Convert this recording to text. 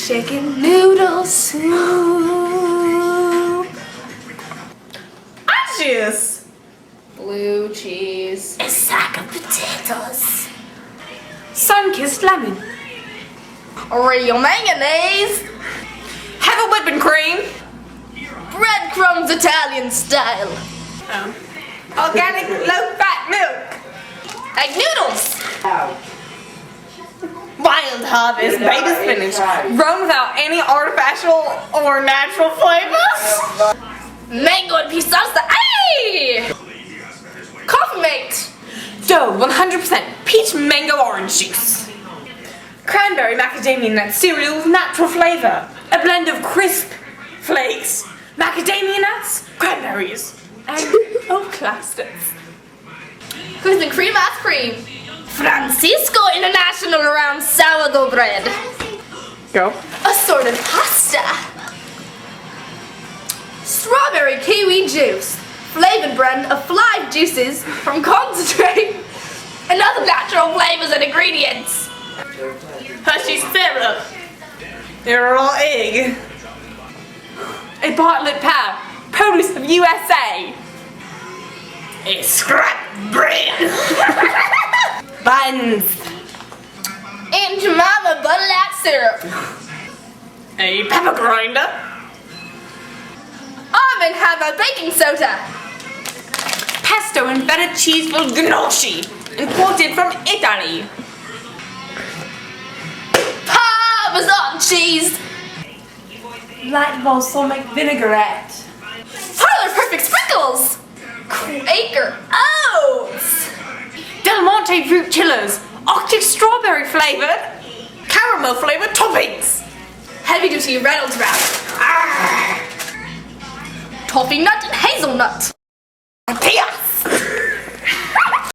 Chicken noodle soup. Ashes. Blue cheese. A sack of potatoes. Sun-kissed lemon. Real mayonnaise. Heavy whipping cream. Breadcrumbs Italian style. Organic low-fat milk. Egg noodles. Wild harvest baby spinach. Grown without any artificial or natural flavors. Mango and peach salsa. Hey! Coffee mate. Dough 100% peach mango orange juice. Cranberry macadamia nut cereal with natural flavor. A blend of crisp flakes, macadamia nuts, cranberries, and oat clusters. Cookies and cream ice cream. Francisco International round sourdough bread. Go. Assorted pasta. Strawberry kiwi juice. Flavored blend of 5 juices from concentrate and other natural flavors and ingredients. Hershey syrup. Raw egg. A Bartlett pie. Produce of USA. A scrap bread. Buns. And Jemima Butterlack syrup. A pepper grinder. Almond Hammer baking soda. Pesto and feta cheese for gnocchi. Imported from Italy. Parmesan cheese. Light balsamic vinaigrette. Parlor Perfect sprinkles. Quaker oats. Del Monte fruit chillers. Arctic strawberry flavored. Caramel flavored toppings. Heavy duty Reynolds wrap. Toffee nut and hazelnut.